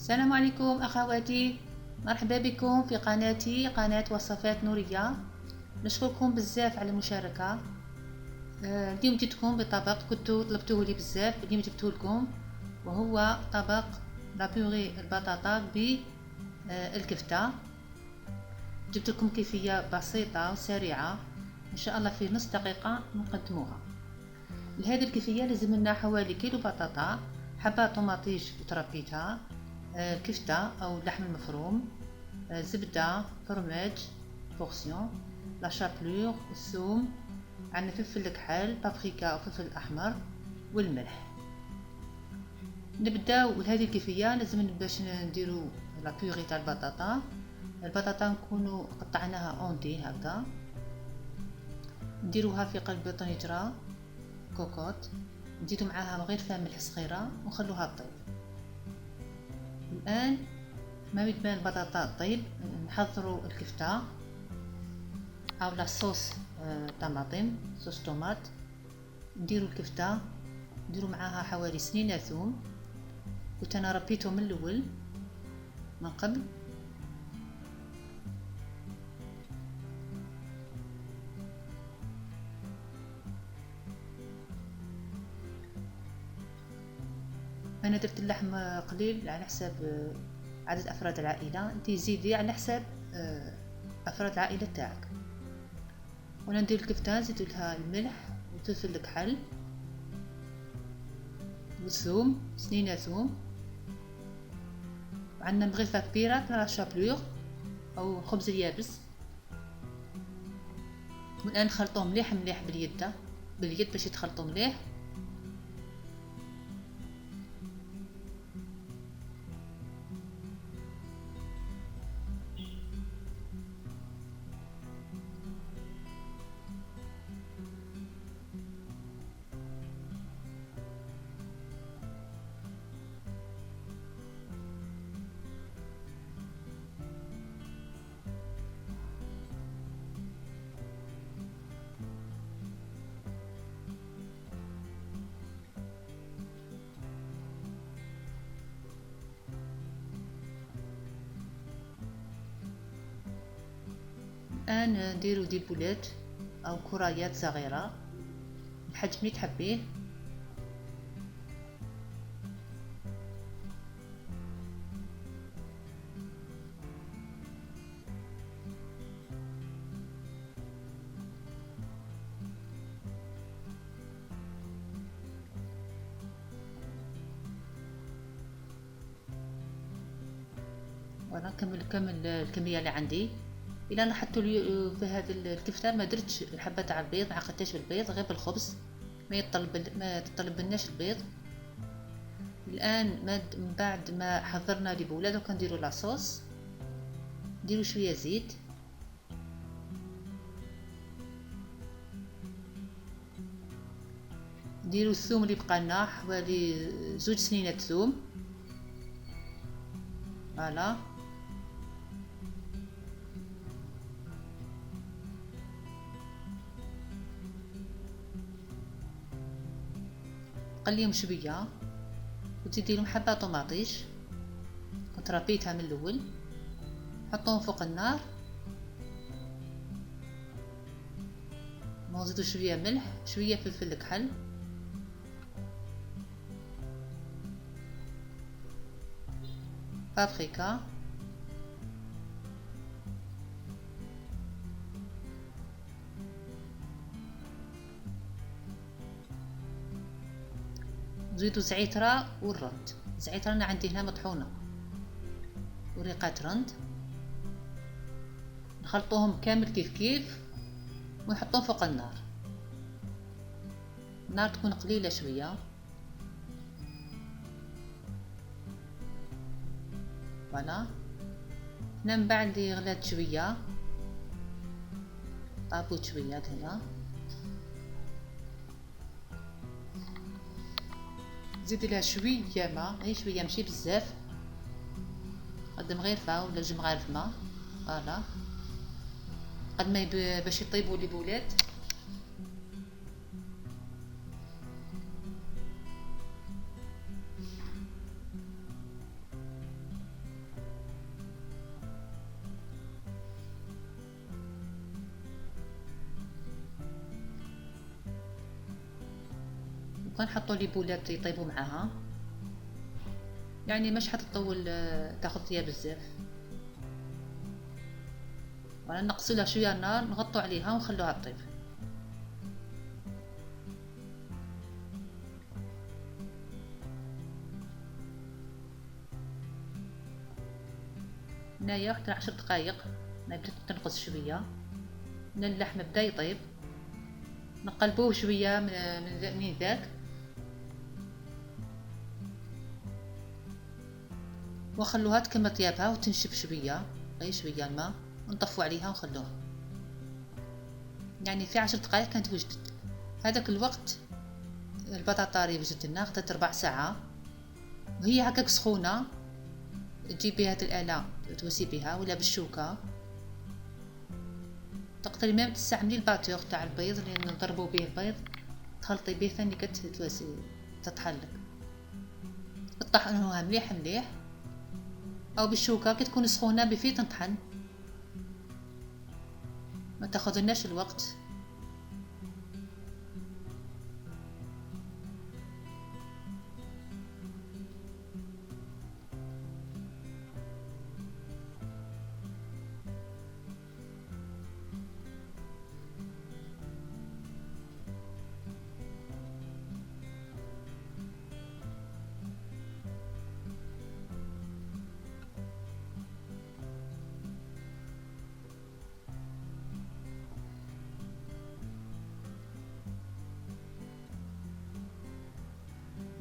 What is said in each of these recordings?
السلام عليكم أخواتي، مرحبا بكم في قناتي قناة وصفات نورية. نشكركم بزاف على المشاركة. اليوم جيتكم بطبق كنتو طلبتوه لي بزاف، اليوم جبته لكم وهو طبق لابيغي البطاطا بالكفتة. جبت لكم كيفية بسيطة وسريعة إن شاء الله في نص دقيقة نقدموها. لهذه الكيفية لازم لنا حوالي كيلو بطاطا، حبة طماطيش وتربيتها، كفتة أو اللحم المفروم، زبدة، فرماج، بورسيون، لا شابلور، الثوم، عندنا فلفل الكحل، بابريكا أو فلفل أحمر، والملح. نبداو لهذه الكيفية. لازم باش نديرو لا بيغي تاع البطاطا نكونو قطعناها اوندي هكذا، نديروها في قلب طنجرة كوكوط، نزيدو معاها مغرفة ملح صغيرة ونخلوها تطيب. الآن ما بين البطاطا طيب نحضروا الكفتة أو لا صوص طماطم، صوص طوماط. نديروا الكفتة، نديروا معاها حوالي سنينة ثوم، كنت أنا ربيته من الأول من قبل. أنا درت اللحم قليل على حساب عدد أفراد العائلة، انت زيدي على حساب أفراد العائلة تاعك. وانا ندير الكفتة نزيد لها الملح وفلفل الكحل والثوم، سنينة ثوم، وعندنا مغرفة كبيرة تاع شابلور أو خبز اليابس. والآن نخلطوه مليح مليح باليد باش يتخلطوا مليح. الآن نديرو دي بولات أو كريات صغيرة الحجم اللي تحبيه. وانا كمل الكميه اللي عندي. الى انا حطوا لي في هذه الكفته ما درتش الحبه تاع البيض، ما عقدتهاش بالبيض غير بالخبز، ما يتطلب البيض. الان من بعد ما حضرنا لي بوله دوكا نديرو لاصوص. نديرو شويه زيت، نديرو الثوم اللي بقالنا حوالي 2 سنينة ثوم. فوالا قليهم شويه وتزيدي لهم حبه طماطيش كنت ربيتها من الاول، حطوهم فوق النار. نزيدو شويه ملح، شويه فلفل الكحل، بابريكا، نزيدو زعترة والرند. الزعترة انا عندي هنا مطحونه وريقات رند. نخلطوهم كامل كيف ونحطوهم فوق النار. النار تكون قليله شويه. فوالا هنا من بعد اللي غلات شويه طابوت شويه هنا، زيد لها شويه ماء، غير شويه ماشي بزاف، قد مغرفه ولا 2 مغارف ماء. فوالا قد ما باش يطيبوا لي بولات. وكان حطوا لي بولات يطيبوا معاها، يعني مش حتطول تاخذ فيها بزاف. وانا نقصوا لها شويه النار، نغطوا عليها ونخلوها تطيب. هنايا واحد 10 دقائق بدات تنقص شويه، من اللحم بدا يطيب، نقلبوه شويه من ذاك، وخلوها تكمل طيابها وتنشف شويه، غير شويه الماء، ونطفوا عليها ونخلوها. يعني في 10 دقائق كانت وجدت. هذاك الوقت البطاطا راه وجدت لنا، خدت 4 ساعة، وهي هكاك سخونة. تجيبي هاد الآلة توسي بها ولا بالشوكة، تقدري ميم تستعملي الباتور تاع البيض اللي نضربو به البيض، تخلطي به ثاني كتواسي تطحلك، تطحنوها مليح مليح، او بالشوكة كي تكون سخونة بفي تنطحن، ما تاخذلناش الوقت.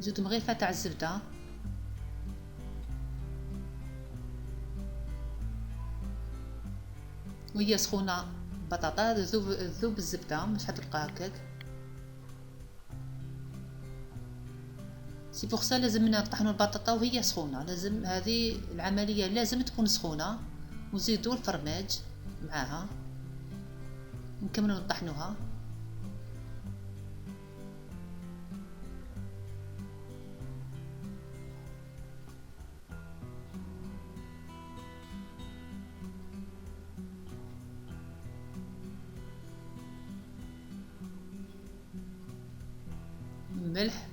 زود مغرفة تاع الزبدة، وهي سخونة البطاطا تذوب الزبدة، مش حتبقى هكاك. سي بوغ سا لازم نطحنوا البطاطا وهي سخونة، لازم هذه العملية لازم تكون سخونة، وزيدوا الفرماج معاها، نكملوا نطحنوها. ملح،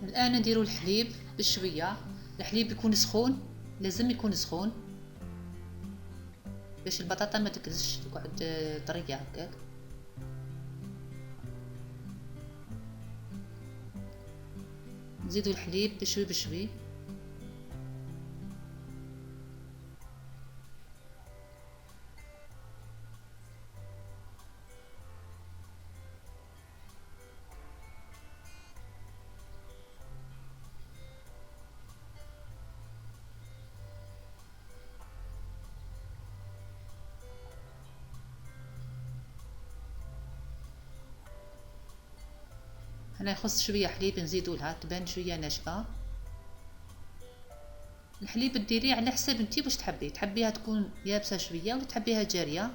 الآن نديرو الحليب بشوية. الحليب يكون سخون، لازم يكون سخون باش البطاطا ما تكرزش تقعد طرية هكاك. نزيدو الحليب بشوي بشوي. هنا يخص شوية حليب نزيدو لها تبان شوية ناشفة. الحليب ديريه على حساب انتي واش تحبيها تكون يابسة شوية ولا تحبيها جارية.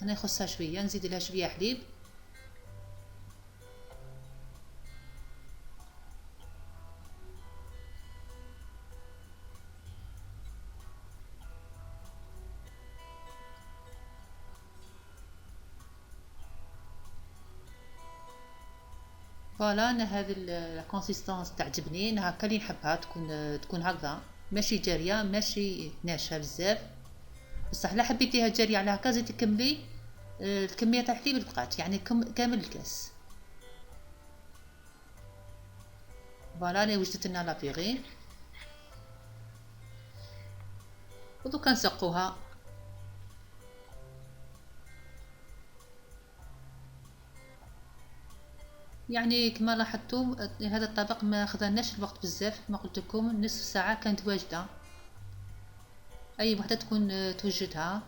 هنا يخصها شوية، نزيد لها شوية حليب. فوالا انا هذه الكونسيستونس تعجبني، انا هكا اللي نحبها، تكون هكذا، ماشي جاريه ماشي ناشفه بزاف. بصح لا حبيتيها جاريه على هكا زيد تكملي الكميه تاع الحليب اللي بقات، يعني كامل الكاس. فوالا انا وجدت لنا لابيغي، ودوكا نسقوها. يعني كما لاحظتوا هذا الطبق ما خذناش الوقت بزاف، ما قلت لكم نصف ساعه كانت واجده، اي وحده تكون توجدها.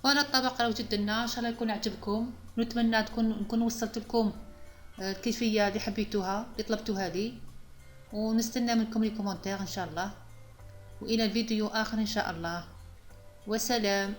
فانا الطبق راه وجد لنا، ان شاء الله يكون عجبكم، ونتمنى نكون وصلت لكم الكيفيه اللي حبيتوها اللي طلبتوها لي، ونستنى منكم لي كومونتير ان شاء الله، والى فيديو اخر ان شاء الله، وسلام.